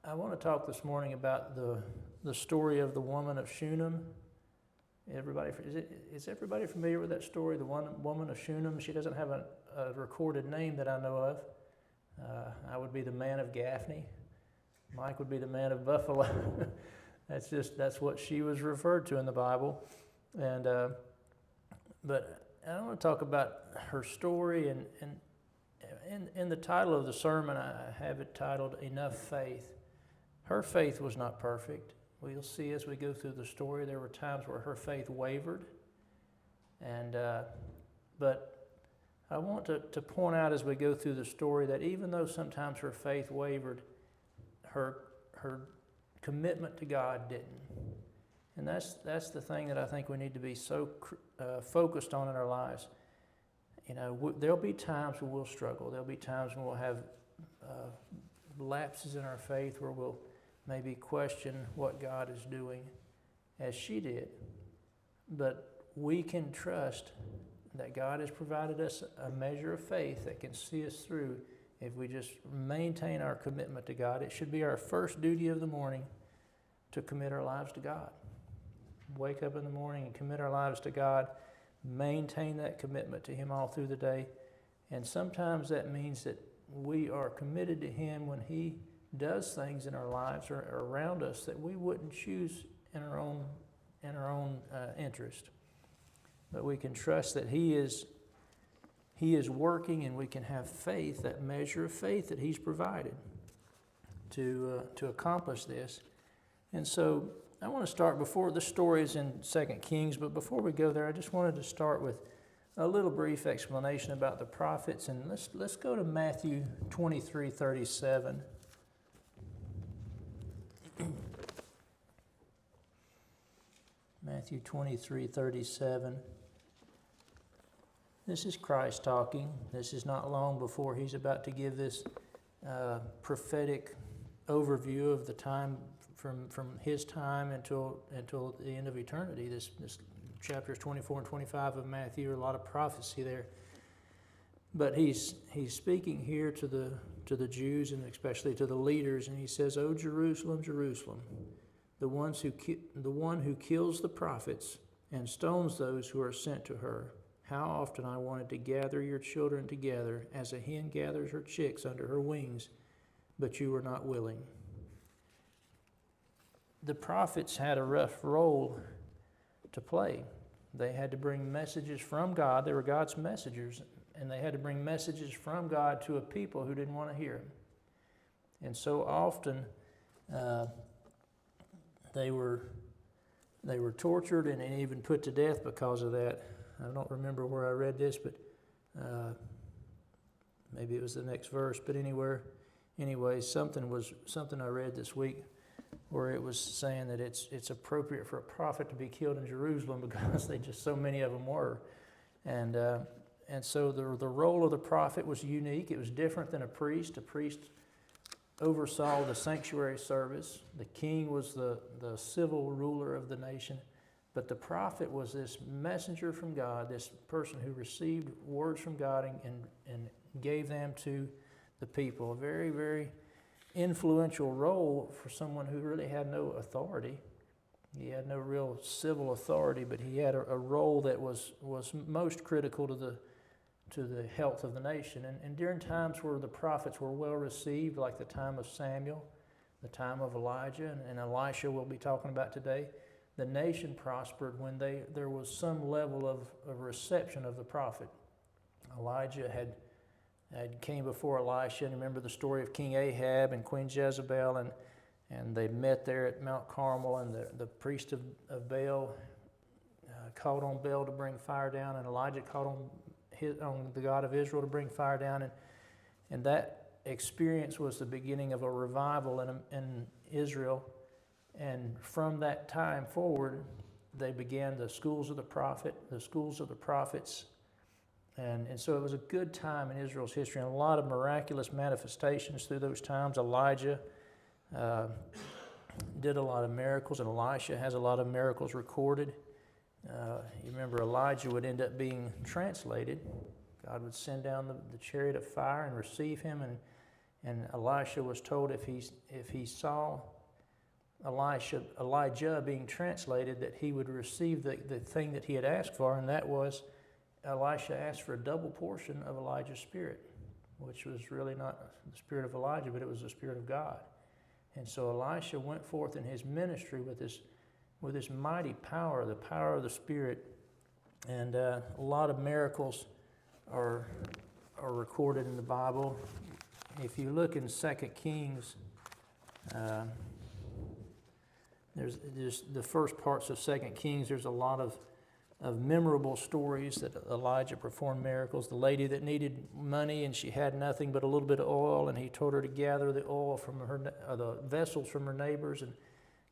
I want to talk this morning about the story of the woman of Shunem. Is everybody familiar with that story, the woman of Shunem? She doesn't have a recorded name that I know of. I would be the man of Gaffney. Mike would be the man of Buffalo. That's what she was referred to in the Bible. And but I want to talk about her story, and in the title of the sermon, I have it titled "Enough Faith." Her faith was not perfect. We'll see as we go through the story, there were times where her faith wavered. But I want to point out as we go through the story that even though sometimes her faith wavered, her commitment to God didn't. And that's the thing that I think we need to be so focused on in our lives. You know, there'll be times when we'll struggle. There'll be times when we'll have lapses in our faith where we'll maybe question what God is doing, as she did. But we can trust that God has provided us a measure of faith that can see us through if we just maintain our commitment to God. It should be our first duty of the morning to commit our lives to God. Wake up in the morning and commit our lives to God. Maintain that commitment to Him all through the day. And sometimes that means that we are committed to Him when He does things in our lives or around us that we wouldn't choose in our own interest. But we can trust that He is working, and we can have faith, that measure of faith that He's provided to accomplish this. And so I want to start, before the story is in 2 Kings, but before we go there, I just wanted to start with a little brief explanation about the prophets. And let's go to Matthew 23:37. Matthew 23:37. This is Christ talking. This is not long before He's about to give this prophetic overview of the time from His time until the end of eternity. This chapters 24 and 25 of Matthew are a lot of prophecy there. But he's speaking here to the Jews, and especially to the leaders, and He says, "O Jerusalem, Jerusalem, the one who kills the prophets and stones those who are sent to her. How often I wanted to gather your children together as a hen gathers her chicks under her wings, but you were not willing." The prophets had a rough role to play. They had to bring messages from God. They were God's messengers, and they had to bring messages from God to a people who didn't want to hear them. And so often they were tortured and even put to death because of that. I don't remember where I read this, but maybe it was the next verse. But anyway, something I read this week where it was saying that it's appropriate for a prophet to be killed in Jerusalem because so many of them were. And so the role of the prophet was unique. It was different than a priest. A priest oversaw the sanctuary service. The king was the civil ruler of the nation. But the prophet was this messenger from God, this person who received words from God and gave them to the people. A very, very influential role for someone who really had no authority. He had no real civil authority, but he had a role that was most critical to the health of the nation. And during times where the prophets were well received, like the time of Samuel, the time of Elijah, and Elisha we'll be talking about today, the nation prospered when there was some level of reception of the prophet. Elijah had came before Elisha, and remember the story of King Ahab and Queen Jezebel, and they met there at Mount Carmel, and the priest of Baal called on Baal to bring fire down, and Elijah called on the God of Israel to bring fire down, and that experience was the beginning of a revival in Israel. And from that time forward, they began the schools of the prophets. And so it was a good time in Israel's history, and a lot of miraculous manifestations through those times. Elijah did a lot of miracles, and Elisha has a lot of miracles recorded. You remember Elijah would end up being translated. God would send down the chariot of fire and receive him, And Elisha was told if he saw Elijah being translated, that he would receive the thing that he had asked for, and that was Elisha asked for a double portion of Elijah's spirit, which was really not the spirit of Elijah, but it was the spirit of God. And so Elisha went forth in his ministry with this mighty power, the power of the Spirit, and a lot of miracles are recorded in the Bible. If you look in 2 Kings, there's the first parts of 2 Kings. There's a lot of memorable stories that Elijah performed miracles. The lady that needed money and she had nothing but a little bit of oil, and he told her to gather the oil from the vessels from her neighbors, and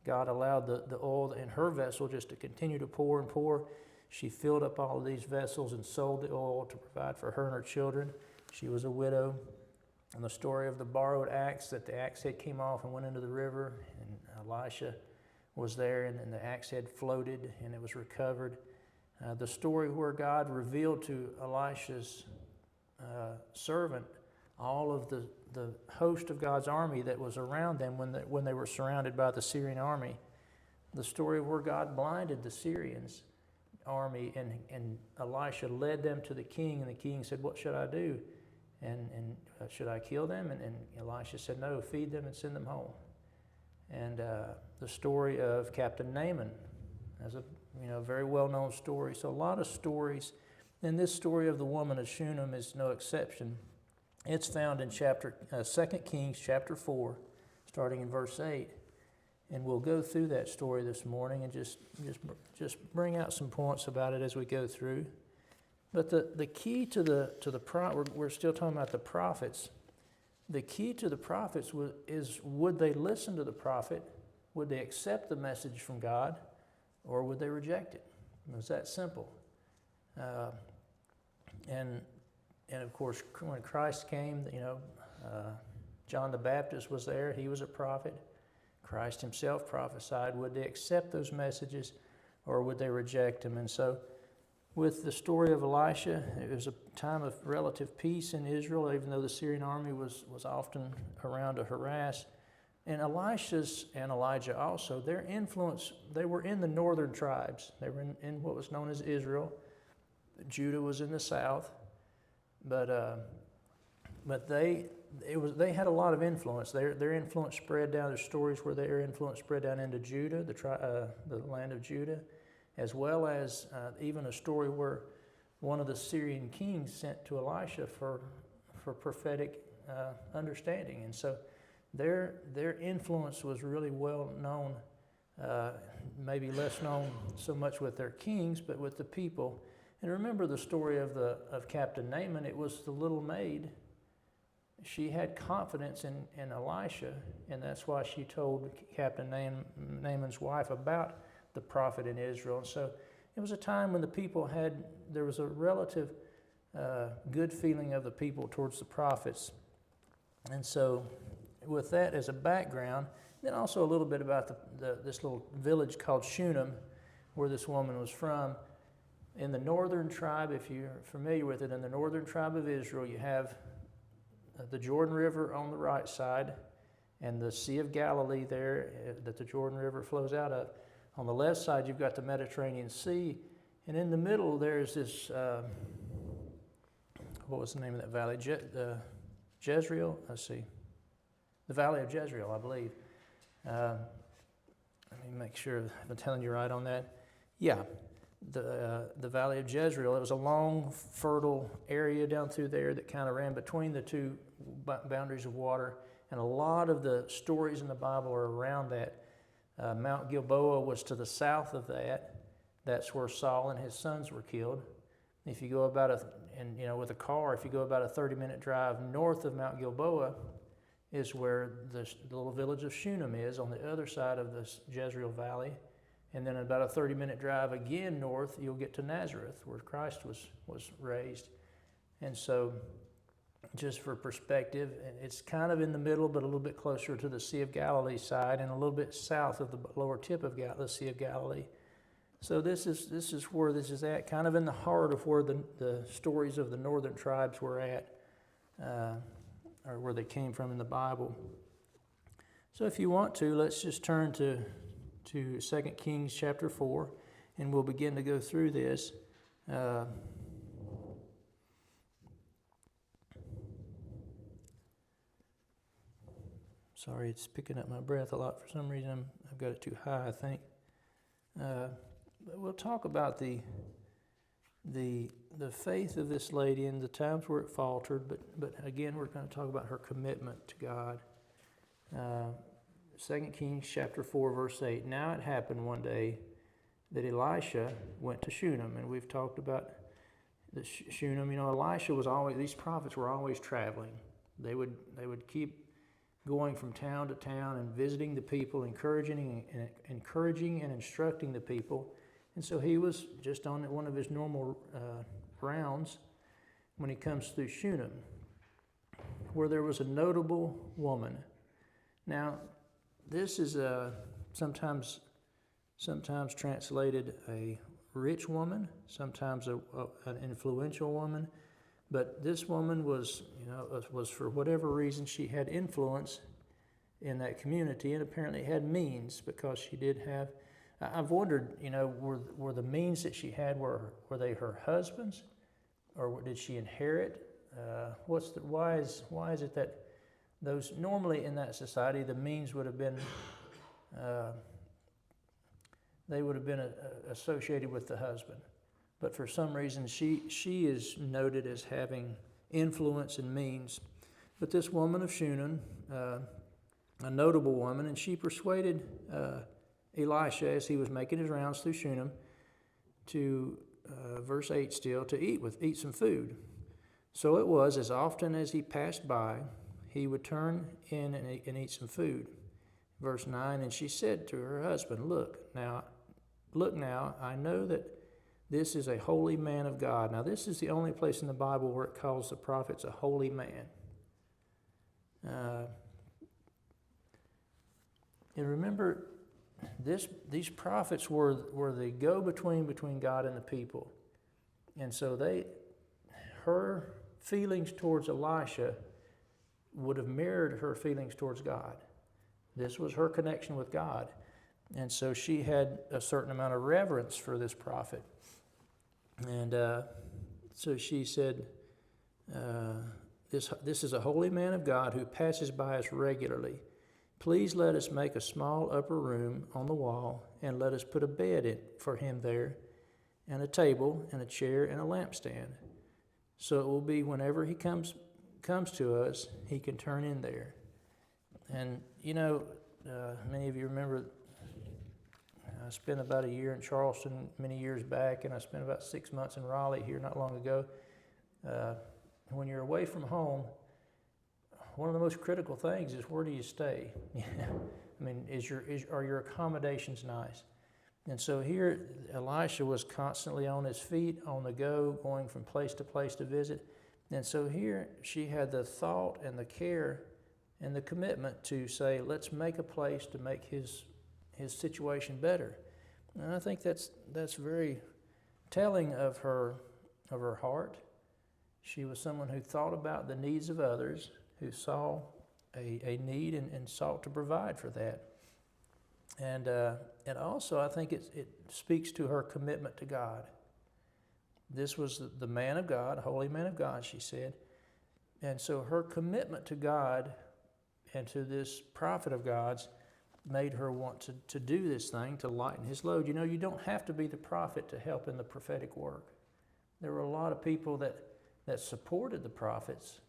God allowed the oil in her vessel just to continue to pour and pour. She filled up all of these vessels and sold the oil to provide for her and her children. She was a widow. And the story of the borrowed axe, that the axe head came off and went into the river, and Elisha was there, and the axe head floated and it was recovered. The story where God revealed to Elisha's servant all of the host of God's army that was around them when they were surrounded by the Syrian army. The story where God blinded the Syrians army, and Elisha led them to the king, and the king said, "What should I do? And should I kill them?" And Elisha said, "No, feed them and send them home." And the story of Captain Naaman, as a very well-known story. So a lot of stories, and this story of the woman of Shunem is no exception. It's found in 2 Kings chapter 4, starting in verse 8. And we'll go through that story this morning and just bring out some points about it as we go through. But the key to we're still talking about the prophets. The key to the prophets is would they listen to the prophet? Would they accept the message from God? Or would they reject it? It was that simple. And of course, when Christ came, John the Baptist was there. He was a prophet. Christ himself prophesied. Would they accept those messages, or would they reject them? And so, with the story of Elisha, it was a time of relative peace in Israel, even though the Syrian army was often around to harass. And Elisha's and Elijah also, their influence, they were in the northern tribes. They were in what was known as Israel. Judah was in the south. But they had a lot of influence. Their influence spread down. There's stories where their influence spread down into Judah, the land of Judah, as well as even a story where one of the Syrian kings sent to Elisha for prophetic understanding. And so their influence was really well known, maybe less known so much with their kings, but with the people. And remember the story of Captain Naaman. It was the little maid. She had confidence in Elisha, and that's why she told Captain Naaman's wife about the prophet in Israel. And so it was a time when the people there was a relative good feeling of the people towards the prophets. And so with that as a background, then also a little bit about this little village called Shunem, where this woman was from. In the northern tribe, if you're familiar with it, in the northern tribe of Israel, you have the Jordan River on the right side and the Sea of Galilee there that the Jordan River flows out of. On the left side, you've got the Mediterranean Sea, and in the middle, there's this, what was the name of that valley? Jezreel? Let's see. The Valley of Jezreel, I believe. Let me make sure I'm telling you right on that. Yeah. The Valley of Jezreel. It was a long, fertile area down through there that kind of ran between the two boundaries of water, and a lot of the stories in the Bible are around that. Mount Gilboa was to the south of that. That's where Saul and his sons were killed. If you go with a car, if you go about a 30-minute drive north of Mount Gilboa, is where the little village of Shunem is on the other side of this Jezreel Valley. And then about a 30-minute drive again north, you'll get to Nazareth, where Christ was raised. And so, just for perspective, it's kind of in the middle, but a little bit closer to the Sea of Galilee side, and a little bit south of the lower tip of the Sea of Galilee. So this is where this is at, kind of in the heart of where the stories of the northern tribes were at. or where they came from in the Bible. So if you want to, let's just turn to 2 Kings chapter 4, and we'll begin to go through this. Sorry, it's picking up my breath a lot for some reason. I've got it too high, I think. But we'll talk about the faith of this lady and the times where it faltered. But again, we're going to talk about her commitment to God. 2 Kings chapter 4, verse 8. Now it happened one day that Elisha went to Shunem, and we've talked about the Shunem. You know, Elisha was always; these prophets were always traveling. They would keep going from town to town and visiting the people, encouraging and instructing the people. And so he was just on one of his normal rounds when he comes through Shunem, where there was a notable woman. Now, this is sometimes translated a rich woman, sometimes an influential woman. But this woman was for whatever reason, she had influence in that community and apparently had means, because she did have, I've wondered, were the means that she had, were they her husband's, or did she inherit? Why is it that those, normally in that society, the means would have been, associated with the husband. But for some reason, she is noted as having influence and means. But this woman of Shunem, a notable woman, and she persuaded Elisha, as he was making his rounds through Shunem, to, verse 8 still, to eat some food. So it was, as often as he passed by, he would turn in and eat some food. Verse 9, and she said to her husband, Look now, I know that this is a holy man of God. Now, this is the only place in the Bible where it calls the prophets a holy man. And remember, these prophets were the go-between between God and the people. And so her feelings towards Elisha would have mirrored her feelings towards God. This was her connection with God. And so she had a certain amount of reverence for this prophet. And so she said, this is a holy man of God who passes by us regularly. Please let us make a small upper room on the wall, and let us put a bed for him there, and a table and a chair and a lampstand. So it will be whenever he comes to us, he can turn in there. And many of you remember, I spent about a year in Charleston many years back, and I spent about 6 months in Raleigh here not long ago. When you're away from home, one of the most critical things is, where do you stay? I mean, are your accommodations nice? And so here, Elisha was constantly on his feet, on the go, going from place to place to visit. And so here, she had the thought and the care and the commitment to say, let's make a place to make his situation better. And I think that's very telling of her heart. She was someone who thought about the needs of others, who saw a need and sought to provide for that. And also, I think it speaks to her commitment to God. This was the man of God, holy man of God, she said. And so her commitment to God and to this prophet of God's made her want to do this thing, to lighten his load. You don't have to be the prophet to help in the prophetic work. There were a lot of people that supported the prophets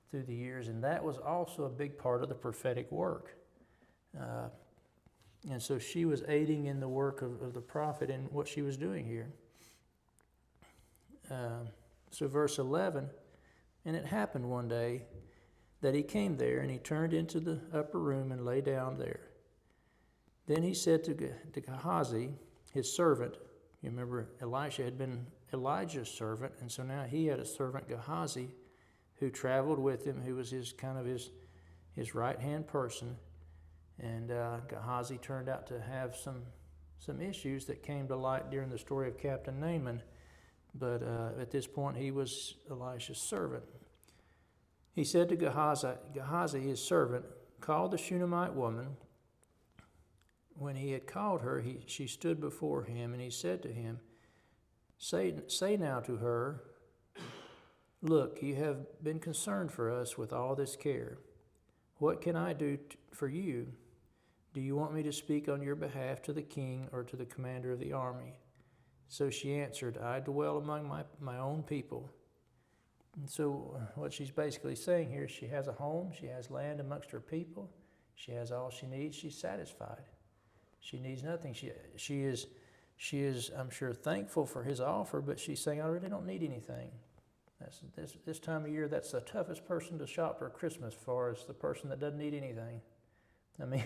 through the years, and that was also a big part of the prophetic work. And so she was aiding in the work of the prophet in what she was doing here. So verse 11, and it happened one day that he came there, and he turned into the upper room and lay down there. Then he said to Gehazi, his servant, you remember Elisha had been Elijah's servant, and so now he had a servant, Gehazi, who traveled with him, who was his right-hand person. And Gehazi turned out to have some issues that came to light during the story of Captain Naaman. But at this point, he was Elisha's servant. he said to Gehazi, his servant, call the Shunammite woman. When he had called her, she stood before him, and he said to him, Say now to her, Look, you have been concerned for us with all this care. What can I do for you? Do you want me to speak on your behalf to the king or to the commander of the army? So she answered, I dwell among my own people. And so what she's basically saying here is she has a home, she has land amongst her people, she has all she needs, she's satisfied. She needs nothing. She is, I'm sure, thankful for his offer, but she's saying, I really don't need anything. This time of year, that's the toughest person to shop for Christmas for, is the person that doesn't need anything. I mean,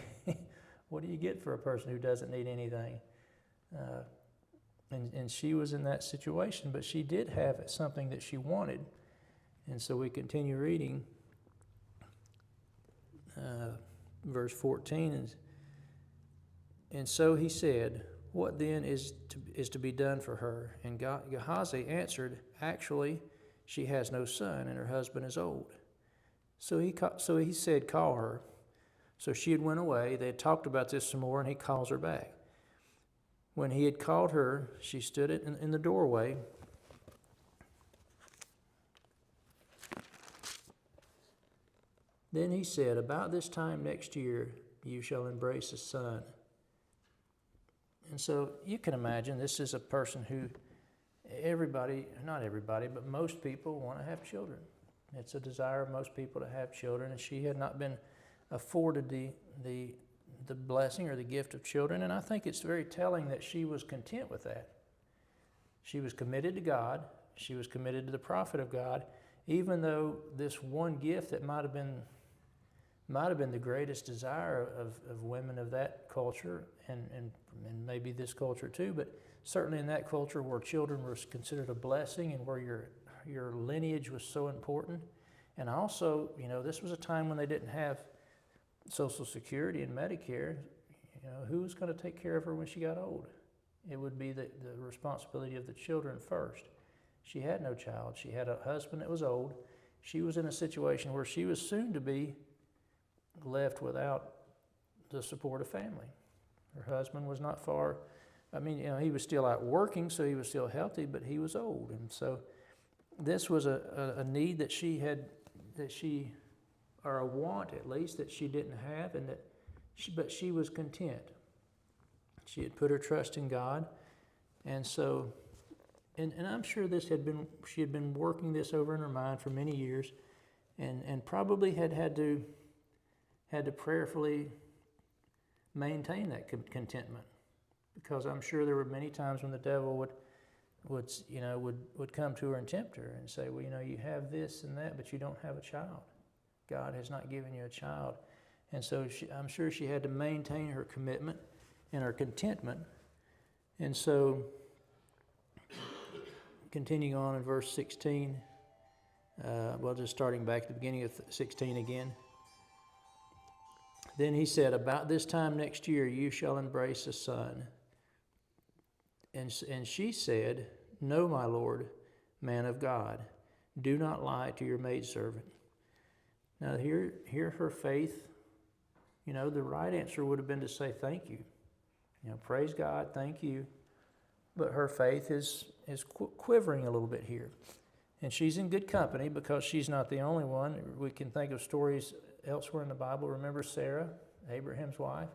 what do you get for a person who doesn't need anything? And she was in that situation, but she did have something that she wanted. And so we continue reading verse 14. And so he said, What then is to be done for her? And Gehazi answered, Actually, she has no son, and her husband is old. So he said, Call her. So she had went away. They had talked about this some more, and he calls her back. When he had called her, she stood in the doorway. Then he said, About this time next year, you shall embrace a son. And so you can imagine this is a person who not everybody, but most people want to have children. It's a desire of most people to have children, and she had not been afforded the blessing or the gift of children. And I think it's very telling that she was content with that. She was committed to God. She was committed to the prophet of God, even though this one gift that might have been the greatest desire of women of that culture, and maybe this culture too, but certainly in that culture where children were considered a blessing and where your lineage was so important. And also, this was a time when they didn't have Social Security and Medicare. Who was going to take care of her when she got old? It would be the responsibility of the children first. She had no child. She had a husband that was old. She was in a situation where she was soon to be left without the support of family. Her husband was not far. He was still out working, so he was still healthy, but he was old. And so this was a need that she had, or a want at least, that she didn't have, but she was content. She had put her trust in God. And so, and I'm sure she had been working this over in her mind for many years, and probably had to prayerfully maintain that contentment, because I'm sure there were many times when the devil would come to her and tempt her and say, well, you have this and that, but you don't have a child. God has not given you a child. And so I'm sure she had to maintain her commitment and her contentment. And so, continuing on in verse 16, just starting back at the beginning of 16 again. Then he said, About this time next year you shall embrace a son. And she said, No, my Lord, man of God, do not lie to your maidservant. Now here her faith, the right answer would have been to say thank you. Praise God, thank you. But her faith is quivering a little bit here. And she's in good company, because she's not the only one. We can think of stories elsewhere in the Bible. Remember Sarah, Abraham's wife?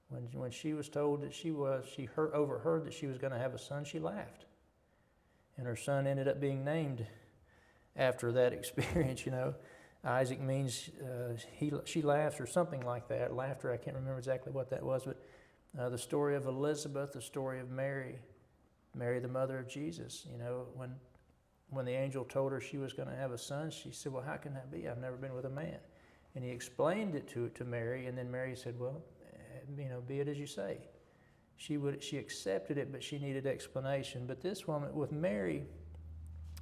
When she was told that she overheard that she was going to have a son, she laughed. And her son ended up being named after that experience, Isaac means she laughs, or something like that. Laughter, I can't remember exactly what that was, but the story of Elizabeth, the story of Mary, the mother of Jesus. When the angel told her she was going to have a son, she said, well, how can that be? I've never been with a man. And he explained it to Mary, and then Mary said, well, be it as you say. She accepted it, but she needed explanation. But this woman, with Mary,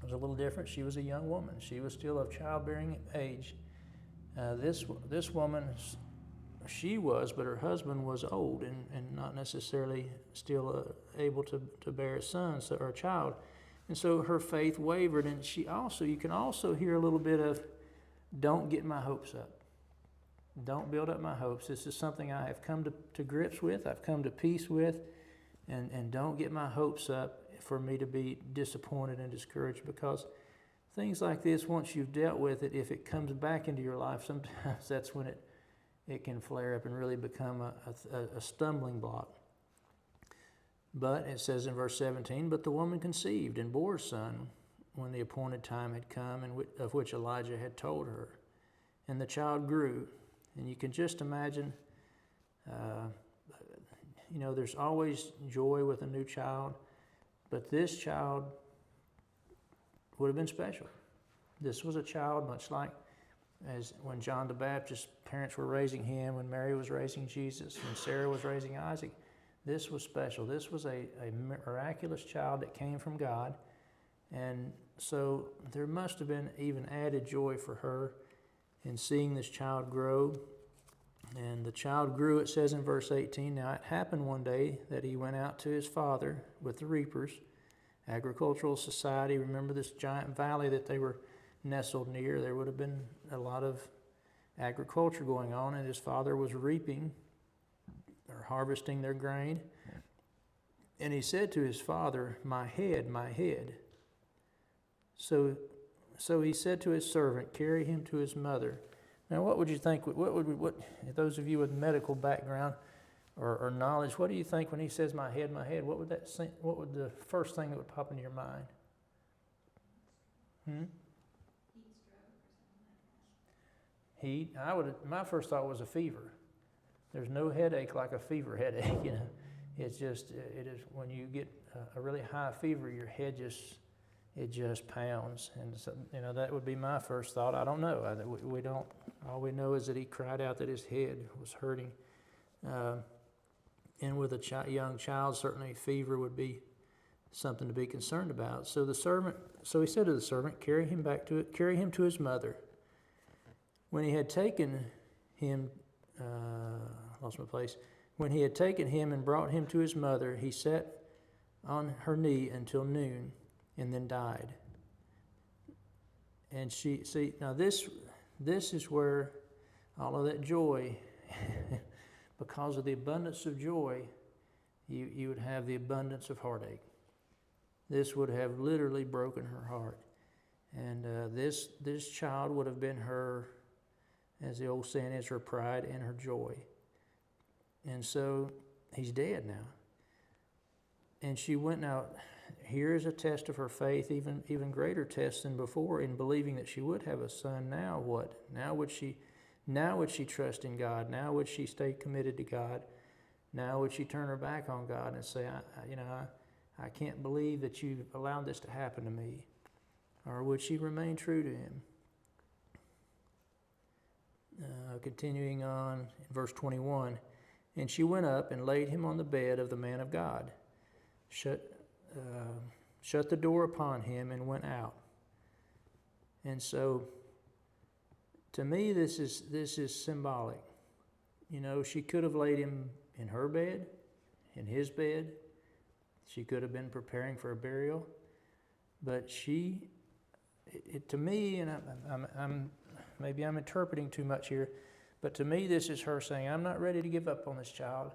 was a little different. She was a young woman. She was still of childbearing age. This woman, she was, but her husband was old and not necessarily still able to bear a son or a child. And so her faith wavered, and you can also hear a little bit of don't get my hopes up. Don't build up my hopes. This is something I have come to grips with, I've come to peace with, and don't get my hopes up for me to be disappointed and discouraged, because things like this, once you've dealt with it, if it comes back into your life, sometimes that's when it can flare up and really become a stumbling block. But it says in verse 17, but the woman conceived and bore a son when the appointed time had come, and of which Elijah had told her. And the child grew. And you can just imagine, there's always joy with a new child, but this child would have been special. This was a child much like as when John the Baptist's parents were raising him, when Mary was raising Jesus, when Sarah was raising Isaac. This was special. This was a miraculous child that came from God. And so there must have been even added joy for her in seeing this child grow. And the child grew, it says in verse 18, now it happened one day that he went out to his father with the reapers, agricultural society. Remember this giant valley that they were nestled near? There would have been a lot of agriculture going on, and his father was reaping or harvesting their grain. And he said to his father, my head, my head. So he said to his servant, carry him to his mother. Now, what would you think? What those of you with medical background or knowledge, what do you think when he says my head, my head? What would the first thing that would pop into your mind? Heat stroke or something like that. Heat. My first thought was a fever. There's no headache like a fever headache. It is when you get a really high fever, your head just pounds, and so, that would be my first thought. I don't know. We don't. All we know is that he cried out that his head was hurting, and with a young child, certainly fever would be something to be concerned about. So he said to the servant, carry him to his mother. When he had taken him, lost my place. When he had taken him and brought him to his mother, he sat on her knee until noon, and then died. And now this is where all of that joy, because of the abundance of joy, you would have the abundance of heartache. This would have literally broken her heart. And this child would have been her, as the old saying is, her pride and her joy. And so he's dead now. And she went out. Here is a test of her faith, even greater test than before, in believing that she would have a son. Now what? Now would she trust in God? Now would she stay committed to God? Now would she turn her back on God and say, I can't believe that you've allowed this to happen to me? Or would she remain true to him? Continuing on in verse 21, and she went up and laid him on the bed of the man of God, shut the door upon him, and went out. And so, to me, this is symbolic. She could have laid him in her bed, in his bed. She could have been preparing for a burial, but to me, and maybe I'm interpreting too much here, but to me, this is her saying, I'm not ready to give up on this child.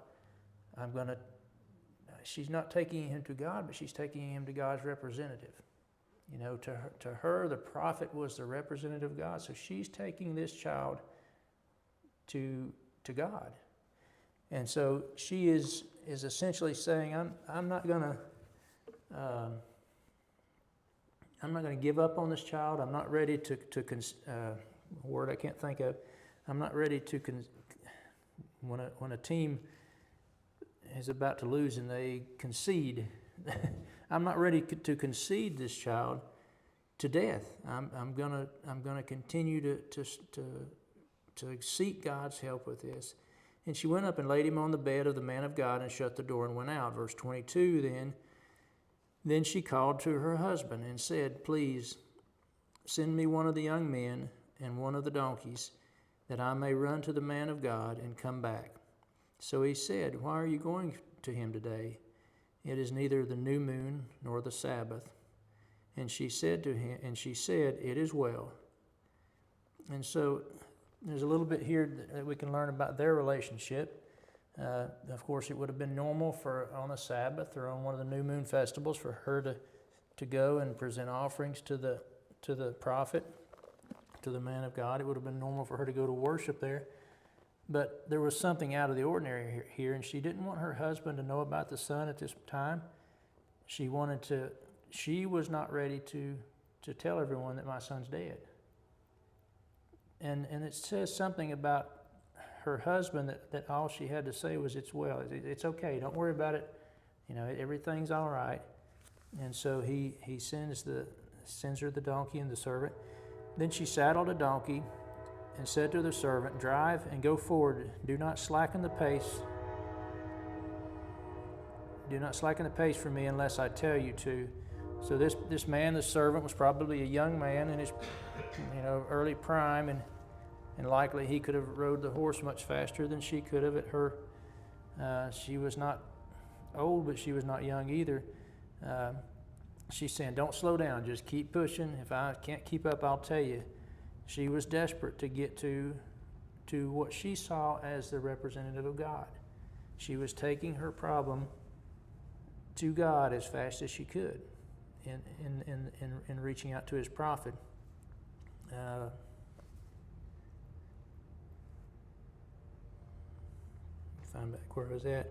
She's not taking him to God, but she's taking him to God's representative. To her, the prophet was the representative of God. So she's taking this child to God. And so she is essentially saying, I'm not going to give up on this child. I'm not ready to a word I can't think of. I'm not ready to when a team is about to lose and they concede. I'm not ready to concede this child to death. I'm gonna continue to seek God's help with this. And she went up and laid him on the bed of the man of God and shut the door and went out. Verse 22. Then she called to her husband and said, please send me one of the young men and one of the donkeys, that I may run to the man of God and come back. So he said, why are you going to him today? It is neither the new moon nor the Sabbath. And she said, it is well. And so there's a little bit here that we can learn about their relationship. Of course, it would have been normal for on a Sabbath or on one of the new moon festivals for her to go and present offerings to the prophet, to the man of God. It would have been normal for her to go to worship there. But there was something out of the ordinary here, and she didn't want her husband to know about the son at this time. She was not ready to tell everyone that my son's dead. And it says something about her husband that all she had to say was, it's well, it's okay, don't worry about it, everything's all right. And so he sends her the donkey and the servant. Then she saddled a donkey and said to the servant, drive and go forward, do not slacken the pace. Do not slacken the pace for me unless I tell you to. So this man, the servant, was probably a young man in his early prime, and likely he could have rode the horse much faster than she could have at her. She was not old, but she was not young either. She's saying, don't slow down, just keep pushing. If I can't keep up, I'll tell you. She was desperate to get to what she saw as the representative of God. She was taking her problem to God as fast as she could in reaching out to his prophet. Find back where I was at.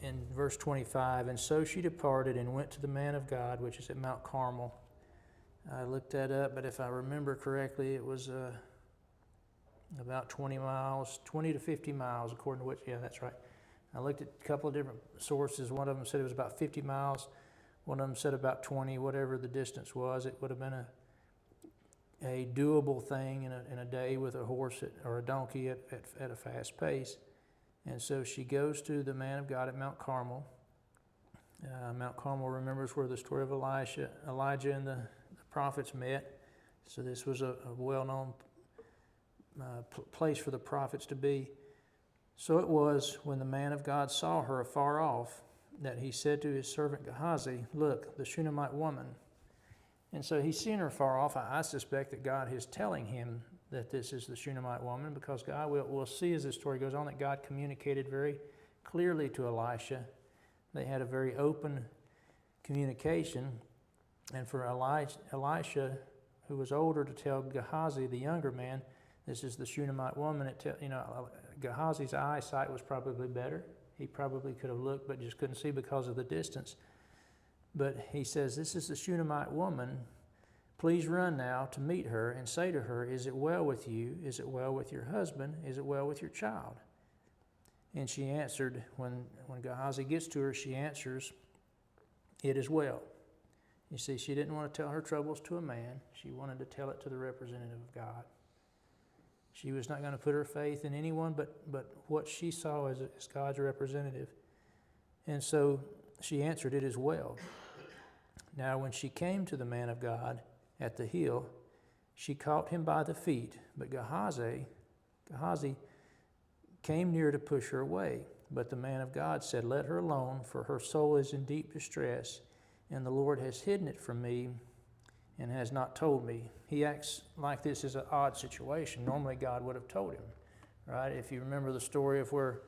In verse 25, and so she departed and went to the man of God, which is at Mount Carmel. I looked that up, but if I remember correctly, it was about 20 to 50 miles, according to which, yeah, that's right. I looked at a couple of different sources. One of them said it was about 50 miles. One of them said about 20, whatever the distance was. It would have been a doable thing in a day with a horse or a donkey at a fast pace. And so she goes to the man of God at Mount Carmel. Mount Carmel, remembers where the story of Elijah and the prophets met. So this was a well-known place for the prophets to be. So it was when the man of God saw her afar off that he said to his servant Gehazi, look, the Shunammite woman. And so he's seeing her far off. I suspect that God is telling him that this is the Shunammite woman, because God we'll see as the story goes on that God communicated very clearly to Elisha. They had a very open communication. And for Elisha, who was older, to tell Gehazi, the younger man, this is the Shunammite woman, Gehazi's eyesight was probably better. He probably could have looked, but just couldn't see because of the distance. But he says, this is the Shunammite woman. Please run now to meet her and say to her, is it well with you? Is it well with your husband? Is it well with your child? And she answered, when Gehazi gets to her, she answers, it is well. You see, she didn't want to tell her troubles to a man. She wanted to tell it to the representative of God. She was not going to put her faith in anyone but what she saw as God's representative. And so she answered, it is well. Now when she came to the man of God at the hill, she caught him by the feet, but Gehazi came near to push her away. But the man of God said, let her alone, for her soul is in deep distress, and the Lord has hidden it from me and has not told me. He acts like this is an odd situation. Normally God would have told him, right? If you remember the story of where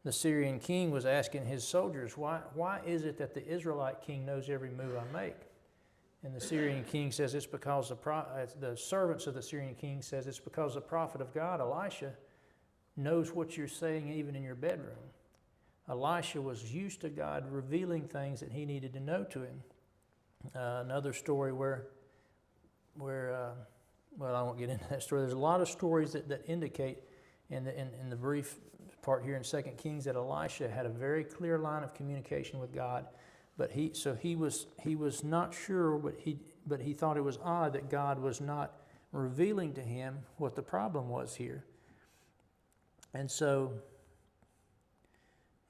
the Syrian king was asking his soldiers, why is it that the Israelite king knows every move I make? And the Syrian king says it's because the servants of the Syrian king says it's because the prophet of God, Elisha, knows what you're saying even in your bedroom. Elisha was used to God revealing things that he needed to know to him. Another story where I won't get into that story. There's a lot of stories that indicate in the brief part here in 2 Kings that Elisha had a very clear line of communication with God, but he was not sure, but he thought it was odd that God was not revealing to him what the problem was here. And so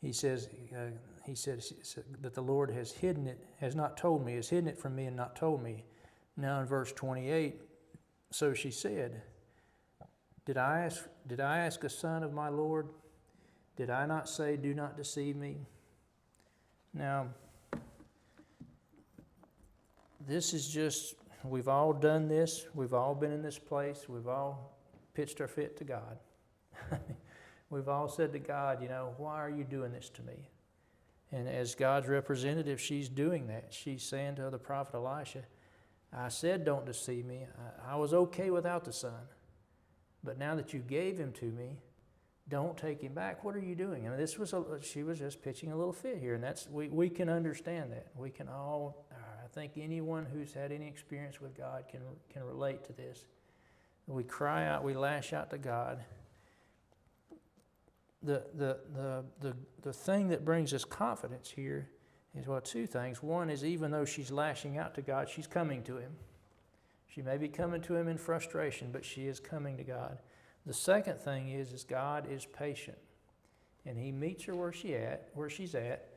he said that the Lord has hidden it, has not told me, has hidden it from me and not told me. Now in verse 28, so she said, Did I ask a son of my Lord? Did I not say, do not deceive me? Now, this is just we've all done this. We've all been in this place. We've all pitched our fit to God. We've all said to God, why are you doing this to me? And as God's representative, she's doing that. She's saying to the prophet Elisha, I said don't deceive me. I was okay without the son. But now that you gave him to me, don't take him back. What are you doing? And she was just pitching a little fit here. And we can understand that. We can all, I think anyone who's had any experience with God can relate to this. We cry out, we lash out to God. The thing that brings us confidence here is, two things. One is, even though she's lashing out to God, she's coming to him. She may be coming to him in frustration, but she is coming to God. The second thing is God is patient, and he meets her where she's at.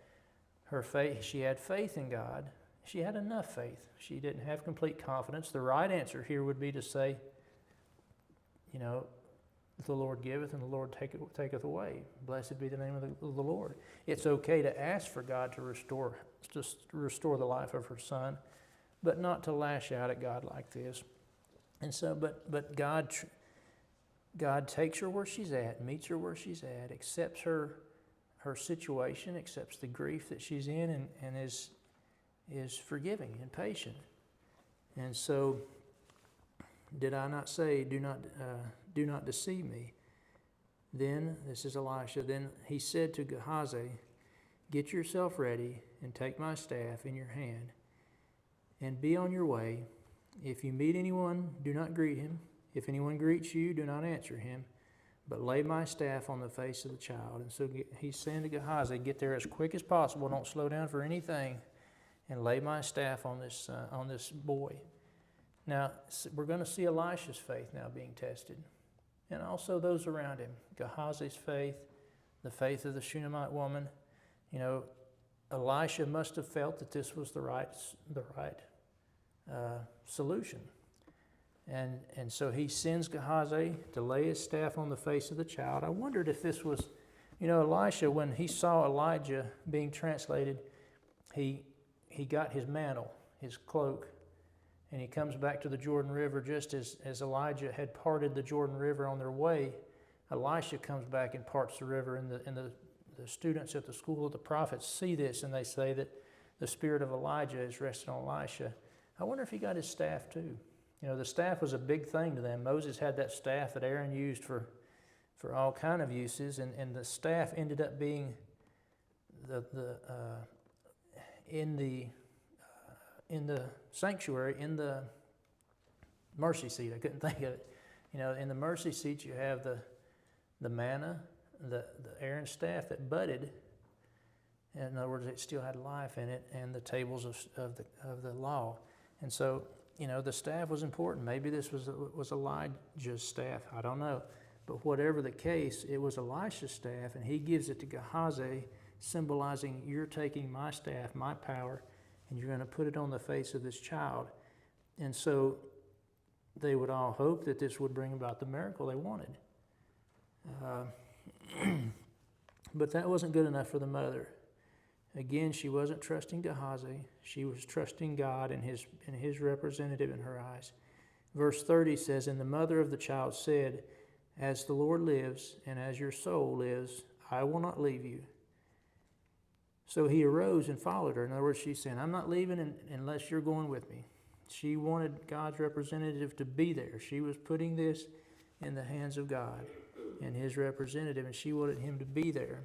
Her faith, she had faith in God. She had enough faith. She didn't have complete confidence. The right answer here would be to say, the Lord giveth and the Lord taketh away. Blessed be the name of the Lord. It's okay to ask for God to restore the life of her son, but not to lash out at God like this. And so, but God takes her where she's at, meets her where she's at, accepts her situation, accepts the grief that she's in, and is forgiving and patient. And so, did I not say, do not deceive me? Then, this is Elisha, then he said to Gehazi, get yourself ready and take my staff in your hand and be on your way. If you meet anyone, do not greet him. If anyone greets you, do not answer him, but lay my staff on the face of the child. And so he's saying to Gehazi, get there as quick as possible, don't slow down for anything, and lay my staff on this boy. Now, we're going to see Elisha's faith now being tested, and also those around him. Gehazi's faith, the faith of the Shunammite woman. Elisha must have felt that this was the right solution. And so he sends Gehazi to lay his staff on the face of the child. I wondered if this was, Elisha, when he saw Elijah being translated, he got his mantle, his cloak, and he comes back to the Jordan River just as Elijah had parted the Jordan River on their way. Elisha comes back and parts the river, and the students at the school of the prophets see this, and they say that the spirit of Elijah is resting on Elisha. I wonder if he got his staff too. The staff was a big thing to them. Moses had that staff that Aaron used for all kind of uses, and the staff ended up being in the sanctuary, in the mercy seat. I couldn't think of it. In the mercy seat you have the manna, the Aaron staff that budded. In other words, it still had life in it, and the tables of the law. And so, the staff was important. Maybe this was Elijah's staff. I don't know. But whatever the case, it was Elisha's staff, and he gives it to Gehazi, symbolizing, you're taking my staff, my power, and you're going to put it on the face of this child. And so they would all hope that this would bring about the miracle they wanted. But that wasn't good enough for the mother. Again, she wasn't trusting Gehazi. She was trusting God and his representative in her eyes. Verse 30 says, and the mother of the child said, as the Lord lives and as your soul lives, I will not leave you. So he arose and followed her. In other words, she's saying, I'm not leaving unless you're going with me. She wanted God's representative to be there. She was putting this in the hands of God and his representative, and she wanted him to be there.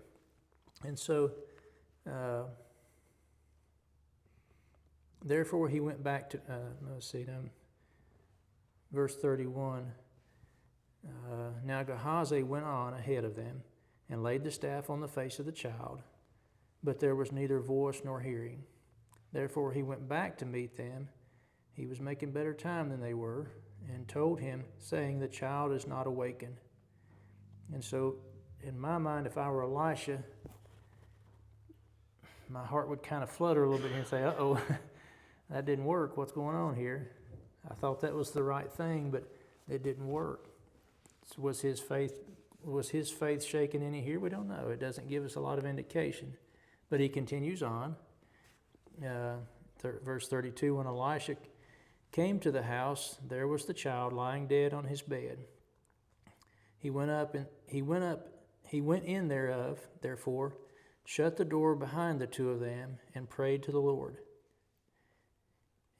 And so, therefore he went back to, verse 31. Now Gehazi went on ahead of them and laid the staff on the face of the child, but there was neither voice nor hearing. Therefore he went back to meet them. He was making better time than they were, and told him, saying, the child is not awakened. And so, in my mind, if I were Elisha, my heart would kind of flutter a little bit and say, uh-oh, that didn't work. What's going on here? I thought that was the right thing, but it didn't work. So was his faith shaken any here? We don't know. It doesn't give us a lot of indication. But he continues on. Verse 32, when Elisha came to the house, there was the child lying dead on his bed. He went in thereof, therefore, shut the door behind the two of them, and prayed to the Lord.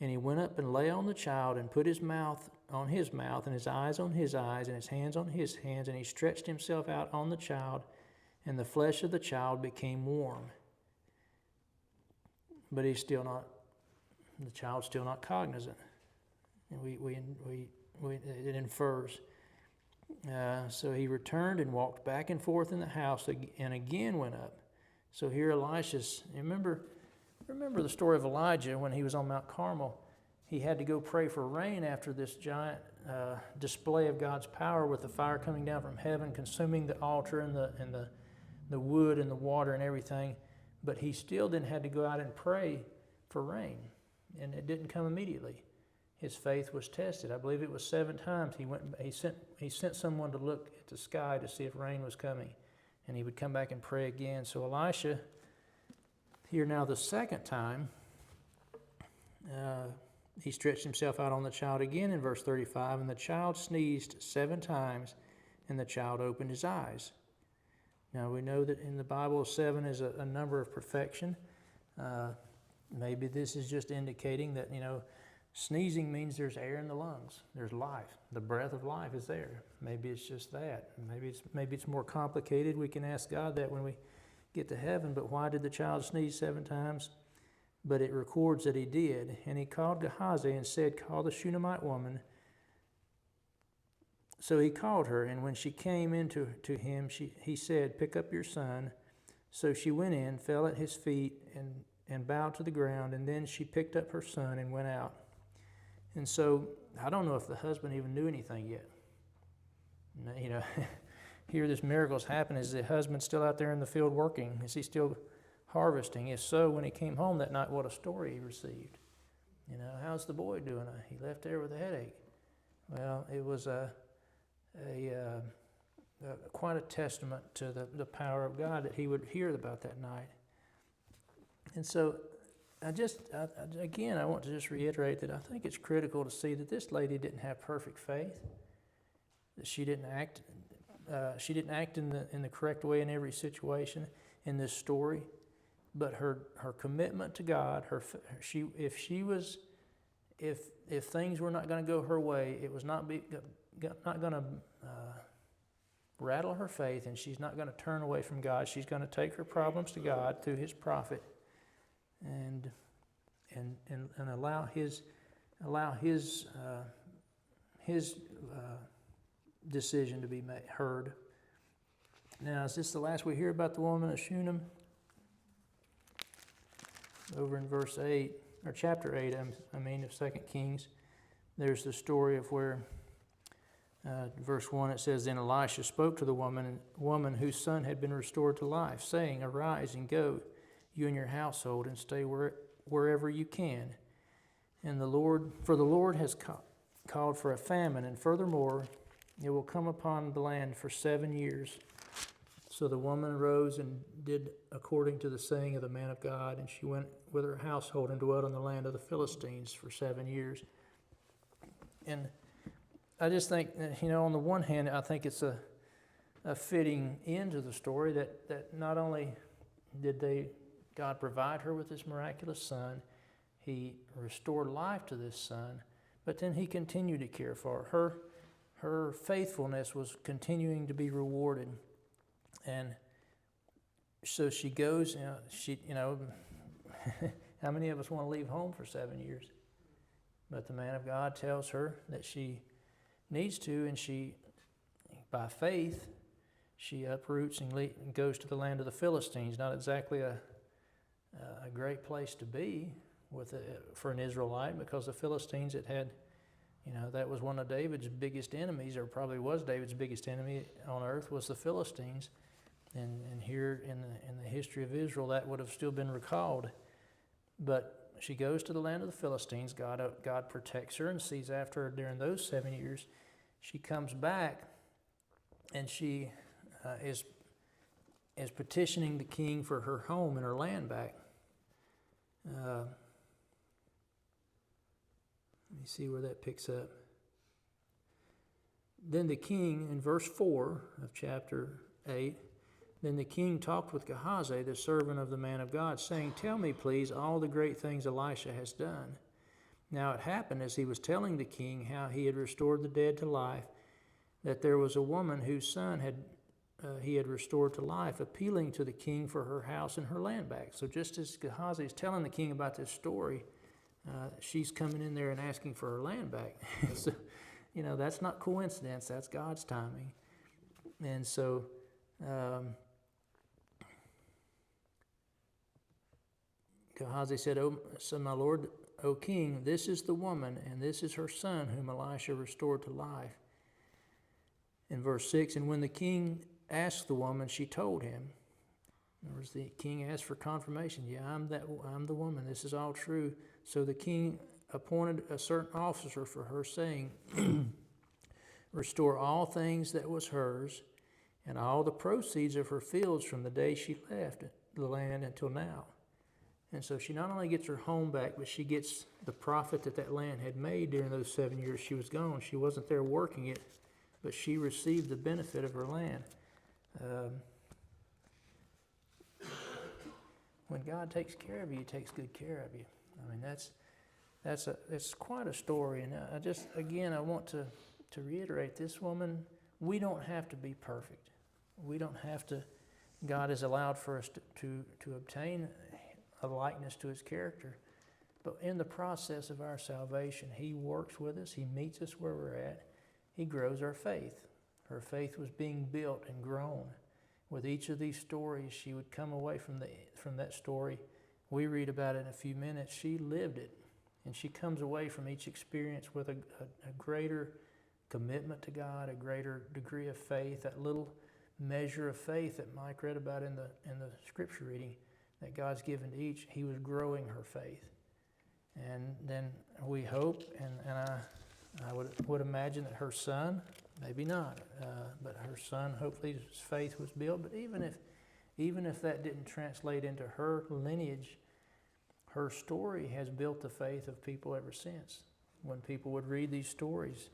And he went up and lay on the child, and put his mouth on his mouth, and his eyes on his eyes, and his hands on his hands, and he stretched himself out on the child, and the flesh of the child became warm. But the child's still not cognizant. And it infers. So he returned and walked back and forth in the house, and again went up. So here Elisha's, remember the story of Elijah when he was on Mount Carmel. He had to go pray for rain after this giant display of God's power, with the fire coming down from heaven, consuming the altar and the wood and the water and everything. But he still then had to go out and pray for rain, and it didn't come immediately. His faith was tested. I believe it was 7 times. He sent someone to look at the sky to see if rain was coming, and he would come back and pray again. So Elisha, here now the second time, he stretched himself out on the child again in verse 35, and the child sneezed 7 times, and the child opened his eyes. Now we know that in the Bible 7 is a number of perfection. Maybe this is just indicating that, sneezing means there's air in the lungs. There's life. The breath of life is there. Maybe it's just that. Maybe it's more complicated. We can ask God that when we get to heaven. But why did the child sneeze 7 times? But it records that he did. And he called Gehazi and said, "Call the Shunammite woman." So he called her, and when she came into him, he said, "Pick up your son." So she went in, fell at his feet, and bowed to the ground, and then she picked up her son and went out. And so I don't know if the husband even knew anything yet. Here this miracle's happened. Is the husband still out there in the field working? Is he still harvesting? If so, when he came home that night, what a story he received. How's the boy doing? He left there with a headache. Well, it was quite a testament to the power of God that he would hear about that night. And so I want to just reiterate that I think it's critical to see that this lady didn't have perfect faith, that she didn't act in the correct way in every situation in this story, but her commitment to God, if things were not going to go her way, it was not going to rattle her faith, and she's not going to turn away from God. She's going to take her problems to God through His prophet, and allow his decision to be heard. Now, is this the last we hear about the woman of Shunem? Over in verse 8, or chapter 8, of 2 Kings, there's the story of where, verse 1, it says, "Then Elisha spoke to the woman whose son had been restored to life, saying, 'Arise and go, you and your household, and stay wherever you can. And the Lord has called for a famine, and furthermore, it will come upon the land for 7 years.' So the woman arose and did according to the saying of the man of God, and she went with her household and dwelt in the land of the Philistines for 7 years." And I just think that, on the one hand, I think it's a fitting end to the story that not only did God provide her with this miraculous son, He restored life to this son, but then He continued to care for her. Her faithfulness was continuing to be rewarded. And so she goes, how many of us want to leave home for 7 years? But the man of God tells her that she needs to, and she, by faith, she uproots and goes to the land of the Philistines. Not exactly a great place to be for an Israelite, because the Philistines that was one of David's biggest enemies, or probably was David's biggest enemy on earth, was the Philistines. And here in the history of Israel, that would have still been recalled. But she goes to the land of the Philistines. God protects her and sees after her during those 7 years. She comes back, and she is petitioning the king for her home and her land back. Let me see where that picks up. Then the king, in verse 4 of chapter 8, then the king talked with Gehazi, the servant of the man of God, saying, "Tell me, please, all the great things Elisha has done." Now it happened, as he was telling the king how he had restored the dead to life, that there was a woman whose son he had restored to life, appealing to the king for her house and her land back. So just as Gehazi is telling the king about this story, she's coming in there and asking for her land back. So, that's not coincidence. That's God's timing. And so Gehazi said, "So my lord, O king, this is the woman, and this is her son, whom Elisha restored to life." In verse 6, and when the king asked the woman, she told him. In other words, the king asked for confirmation. Yeah, I'm the woman. This is all true. So the king appointed a certain officer for her, saying, "Restore all things that was hers, and all the proceeds of her fields from the day she left the land until now." And so she not only gets her home back, but she gets the profit that land had made during those 7 years she was gone. She wasn't there working it, but she received the benefit of her land. When God takes care of you, He takes good care of you. I mean, it's quite a story. And I want to reiterate, this woman, we don't have to be perfect. We don't have to. God has allowed for us to obtain a likeness to His character. But in the process of our salvation, He works with us. He meets us where we're at. He grows our faith. Her faith was being built and grown. With each of these stories, she would come away from that story. We read about it in a few minutes. She lived it. And she comes away from each experience with a greater commitment to God, a greater degree of faith, that little measure of faith that Mike read about in the scripture reading that God's given to each. He was growing her faith. And then we hope, and I would imagine that her son, maybe not, but her son, hopefully his faith was built. But even if that didn't translate into her lineage, her story has built the faith of people ever since. When people would read these stories,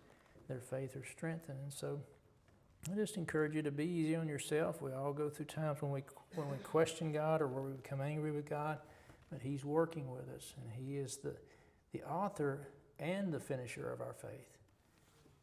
their faith is strengthened. And so I just encourage you to be easy on yourself. We all go through times when we question God or where we become angry with God, but He's working with us, and He is the author and the finisher of our faith.